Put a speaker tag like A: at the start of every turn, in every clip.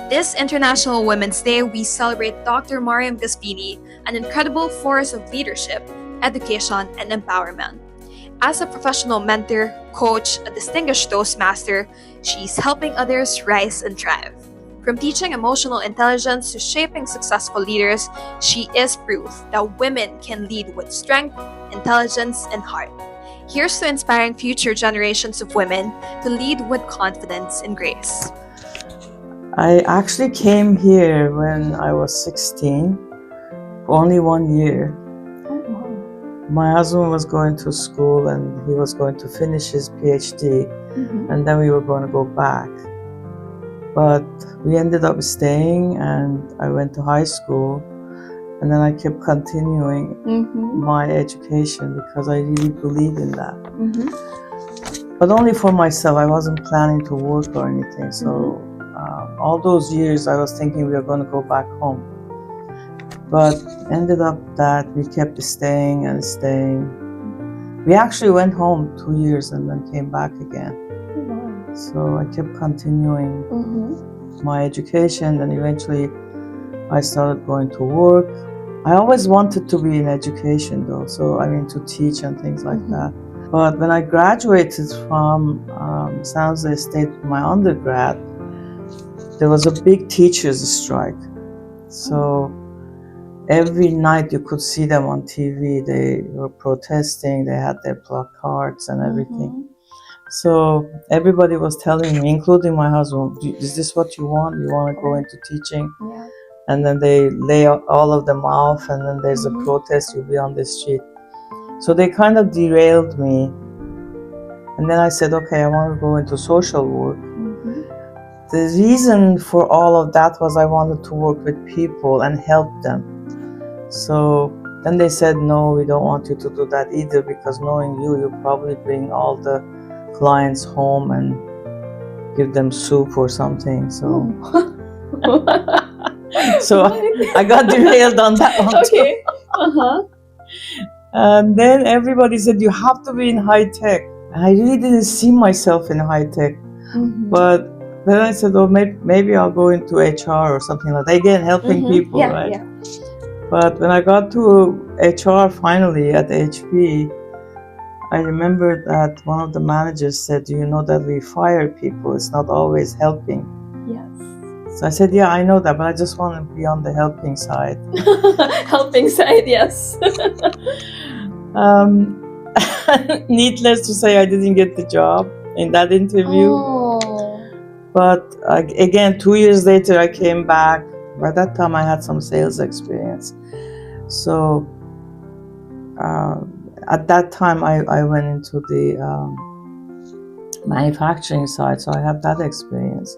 A: This International Women's Day, we celebrate Dr. Mariam Ghazvini, an incredible force of leadership, education, and empowerment. As a professional mentor, coach, a distinguished Toastmaster, she's helping others rise and thrive. From teaching emotional intelligence to shaping successful leaders, she is proof that women can lead with strength, intelligence, and heart. Here's to inspiring future generations of women to lead with confidence and grace.
B: I actually came here when I was 16, for only 1 year. My husband was going to school and he was going to finish his PhD, and then we were going to go back. But we ended up staying, and I went to high school, and then I kept continuing my education because I really believe in that. But only for myself. I wasn't planning to work or anything. So all those years I was thinking we were going to go back home. But ended up that we kept staying and staying. We actually went home 2 years and then came back again. So I kept continuing my education, and eventually I started going to work. I always wanted to be in education though, so I mean to teach and things like that. But when I graduated from San Jose State, my undergrad, there was a big teachers strike. So every night you could see them on TV. They were protesting, they had their placards and everything. So everybody was telling me, including my husband, is this what you want? You want to go into teaching?
A: Yeah.
B: And then they lay all of them off, and then there's a protest, you'll be on the street. So they kind of derailed me. And then I said, okay, I want to go into social work. The reason for all of that was I wanted to work with people and help them. So then they said, no, we don't want you to do that either, because knowing you probably bring all the clients home and give them soup or something. So so I got derailed on that one too. And then everybody said, you have to be in high tech. And I really didn't see myself in high tech. But then I said, oh, maybe I'll go into HR or something like that. Again, helping people, right? Yeah. But when I got to HR finally at HP, I remember that one of the managers said, do you know that we fire people? It's not always helping. Yes. So I said, yeah, I know that, but I just want to be on the helping side.
A: Helping side, yes.
B: Needless to say, I didn't get the job in that interview. But again, 2 years later, I came back. By that time, I had some sales experience. So at that time, I went into the manufacturing side, so I have that experience.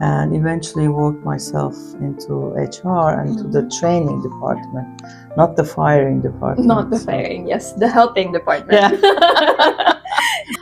B: And eventually worked myself into HR and to the training department, not the firing department.
A: Not the firing, yes, the helping department. Yeah.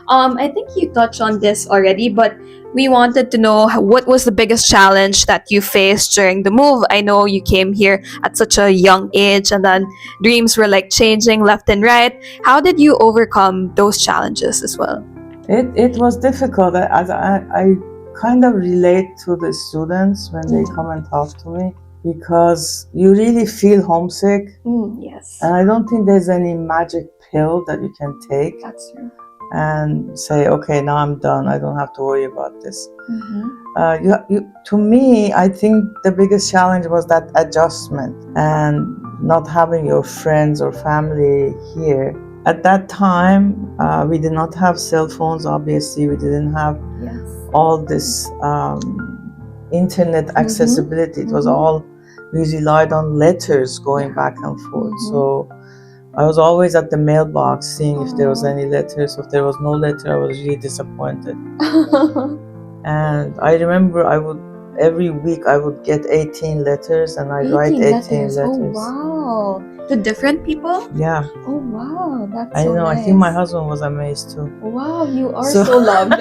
A: I think you touched on this already, but we wanted to know what was the biggest challenge that you faced during the move. I know you came here at such a young age, and then dreams were like changing left and right. How did you overcome those challenges as well?
B: It was difficult. I kind of relate to the students when they come and talk to me, because you really feel homesick.
A: Yes.
B: And I don't think there's any magic pill that you can take.
A: That's true.
B: And say, okay, now I'm done. I don't have to worry about this. To me, I think the biggest challenge was that adjustment and not having your friends or family here. At that time, we did not have cell phones, obviously. We didn't have all this internet accessibility. It was all, we relied on letters going back and forth. So I was always at the mailbox seeing if there was any letters. If there was no letter, I was really disappointed. And I remember every week I would get 18 letters, and I'd write 18 letters.
A: Oh, wow. To different people?
B: Yeah.
A: Oh, wow. That's
B: I
A: so
B: know.
A: nice.
B: I think my husband was amazed too.
A: Wow, you are so loved.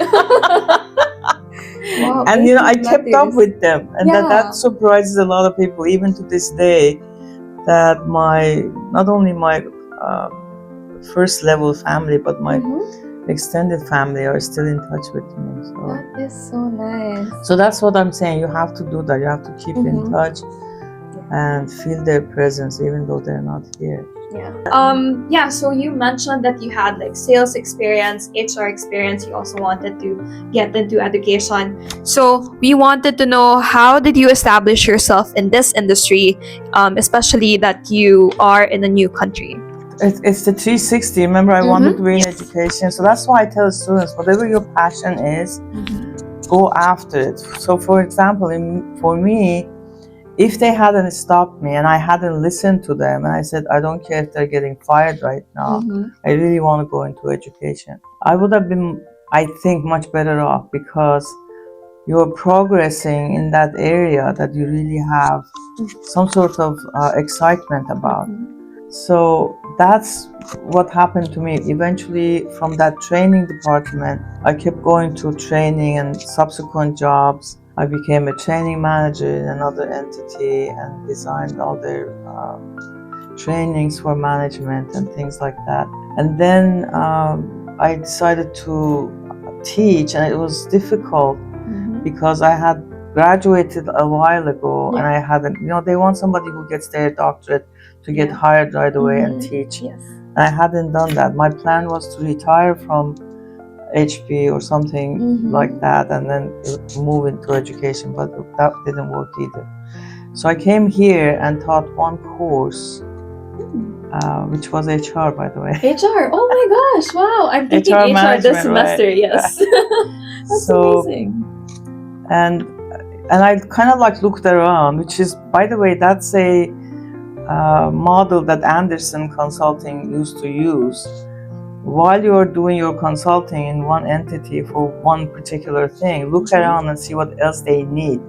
A: Wow,
B: and I kept up with them, and that surprises a lot of people, even to this day, that not only my first level family, but my extended family are still in touch with me. So.
A: That is so nice.
B: So that's what I'm saying. You have to do that. You have to keep in touch and feel their presence, even though they're not here.
A: Yeah. So you mentioned that you had like sales experience, HR experience. You also wanted to get into education. So we wanted to know, how did you establish yourself in this industry, especially that you are in a new country?
B: It's the 360. Remember, I wanted to be in education. So that's why I tell students, whatever your passion is, go after it. So for example, for me, if they hadn't stopped me and I hadn't listened to them and I said, I don't care if they're getting fired right now, I really want to go into education, I would have been, I think, much better off, because you're progressing in that area that you really have some sort of excitement about. So that's what happened to me. Eventually, from that training department, I kept going to training and subsequent jobs. I became a training manager in another entity and designed all their trainings for management and things like that. And then I decided to teach, and it was difficult because I had graduated a while ago and I hadn't, they want somebody who gets their doctorate to get hired right away and teach. And I hadn't done that. My plan was to retire from HP or something like that and then move into education, but that didn't work either. So I came here and taught one course, which was HR, by the way.
A: HR, oh my gosh, wow. I'm taking HR this semester, right? Yes. That's amazing.
B: And I kind of like looked around, which is, by the way, that's a model that Anderson Consulting used to use. While you're doing your consulting in one entity for one particular thing, look around and see what else they need.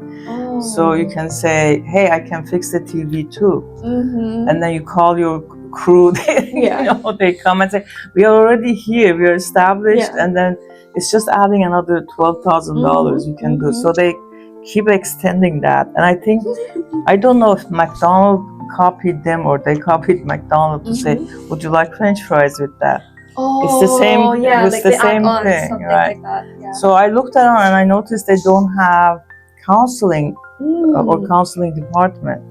B: So you can say, hey, I can fix the TV too. And then you call your crew, they come and say, we are already here, we are established, and then it's just adding another $12,000 you can do. So they keep extending that. And I think, I don't know if McDonald's copied them or they copied McDonald's to say, would you like French fries with that? It's the same, it's like the same thing, right? Like that, So I looked around and I noticed they don't have counseling or counseling department.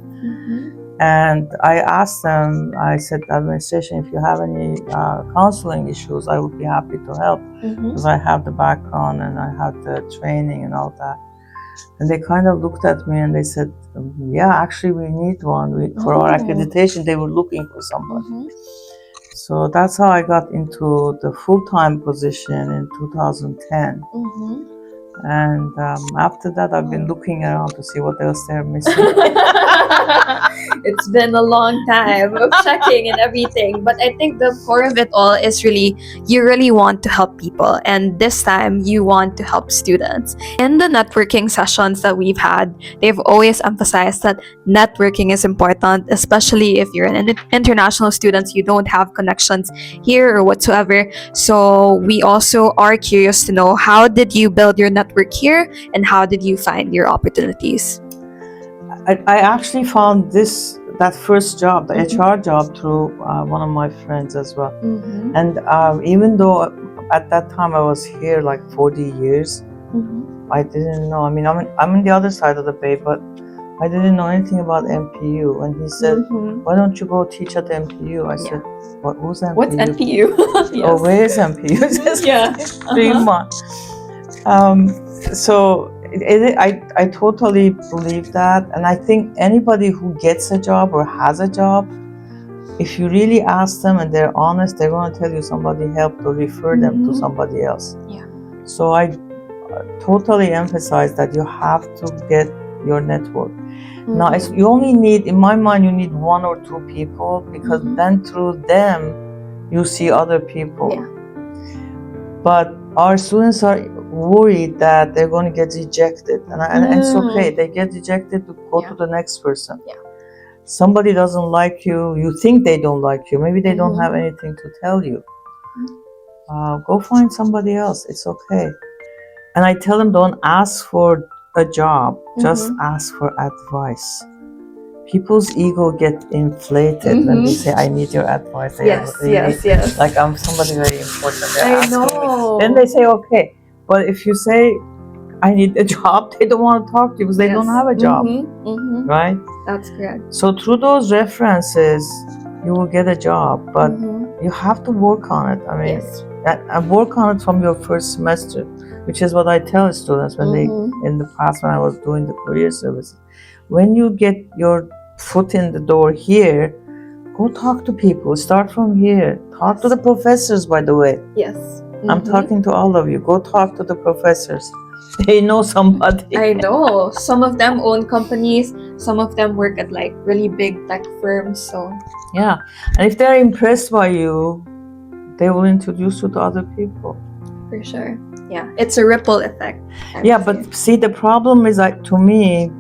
B: And I asked them, I said, administration, if you have any counseling issues, I would be happy to help, because I have the background and I have the training and all that. And they kind of looked at me and they said, yeah, actually we need one. For our accreditation, they were looking for somebody. So that's how I got into the full-time position in 2010. And after that, I've been looking around to see what else they're missing.
A: It's been a long time of checking and everything. But I think the core of it all is really, you really want to help people. And this time, you want to help students. In the networking sessions that we've had, they've always emphasized that networking is important, especially if you're an international student, you don't have connections here or whatsoever. So we also are curious to know, how did you build your network here and how did you find your opportunities?
B: I actually found that first job, the HR job, through one of my friends as well. And even though at that time I was here like 40 years, I didn't know. I mean, I'm in the other side of the bay, but I didn't know anything about MPU. And he said, why don't you go teach at MPU? I said, who's MPU?
A: What's MPU?
B: Oh, where is MPU? 3 months. So I totally believe that, and I think anybody who gets a job or has a job, if you really ask them and they're honest, they're going to tell you somebody helped or refer them to somebody else. So I totally emphasize that you have to get your network. Now, you only need, in my mind, you need 1 or 2 people, because then through them you see other people. But our students are worried that they're going to get rejected, and it's okay. They get rejected to go to the next person. Somebody doesn't like you, you think they don't like you, maybe they don't have anything to tell you. Go find somebody else, it's okay. And I tell them, don't ask for a job, just ask for advice. people's ego get inflated when they say, I need your advice. They are really,
A: yes.
B: like I'm somebody very important. They're
A: I
B: asking me.
A: know.
B: Then they say, okay. But if you say, I need a job, they don't want to talk to you because they don't have a job. Right?
A: That's correct.
B: So through those references, you will get a job, but you have to work on it. I mean, and work on it from your first semester, which is what I tell students when they, in the past when I was doing the career services. When you get your foot in the door here, go talk to people. Start from here. Talk to the professors, by the way.
A: Yes.
B: I'm talking to all of you. Go talk to the professors. They know somebody.
A: I know. Some of them own companies. Some of them work at like really big tech firms. So
B: yeah, and if they're impressed by you, they will introduce you to other people.
A: For sure. Yeah, it's a ripple effect.
B: Yeah, but see, the problem is like, to me,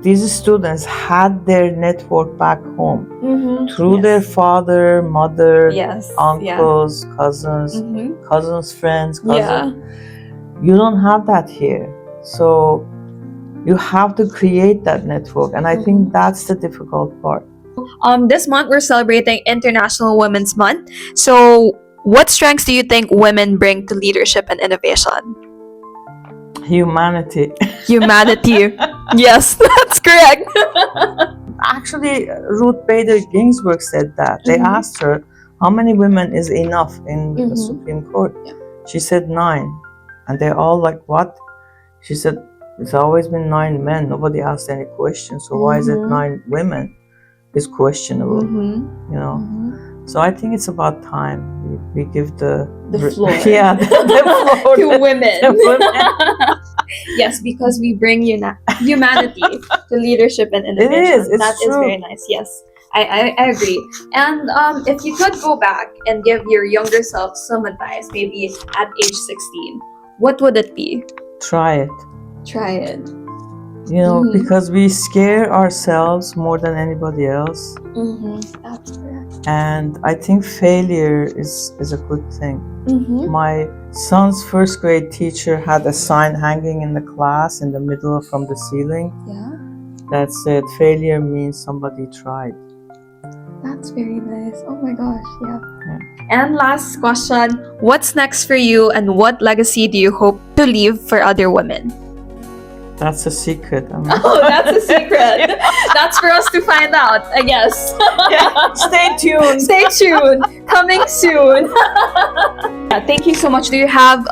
B: these students had their network back home through their father, mother, uncles, cousins, friends, You don't have that here. So you have to create that network. And I think that's the difficult part.
A: This month we're celebrating International Women's Month. So what strengths do you think women bring to leadership and innovation?
B: Humanity.
A: Humanity. Yes, that's correct.
B: Actually, Ruth Bader Ginsburg said that. They asked her, how many women is enough in the Supreme Court? She said 9. And they're all like, what? She said, it's always been 9 men. Nobody asked any questions. So why is it 9 women? It's questionable, you know. So I think it's about time we give the
A: floor.
B: Yeah, the floor
A: to women. Yes, because we bring humanity to leadership and innovation.
B: It is. It's
A: true. Is very nice. Yes, I agree. And if you could go back and give your younger self some advice, maybe at age 16, what would it be?
B: Try it.
A: Try it.
B: You know, because we scare ourselves more than anybody else.
A: That's correct.
B: And I think failure is a good thing. My son's first grade teacher had a sign hanging in the class in the middle from the ceiling that said, failure means somebody tried.
A: That's very nice. Oh my gosh, yeah. And last question, what's next for you and what legacy do you hope to leave for other women?
B: That's a secret.
A: Oh, that's a secret. That's for us to find out, I guess.
B: Stay tuned.
A: Stay tuned. Coming soon. Thank you so much. Do you have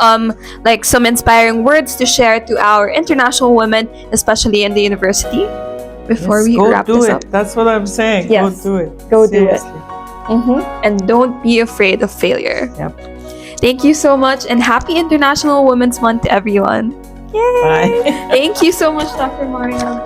A: like some inspiring words to share to our international women, especially in the university, before we wrap this up?
B: That's what I'm saying.
A: Yes.
B: Go do it.
A: Go Seriously. Do it. And don't be afraid of failure. Thank you so much, and happy International Women's Month to everyone. Yay!
B: Bye.
A: Thank you so much, Dr. Mariam.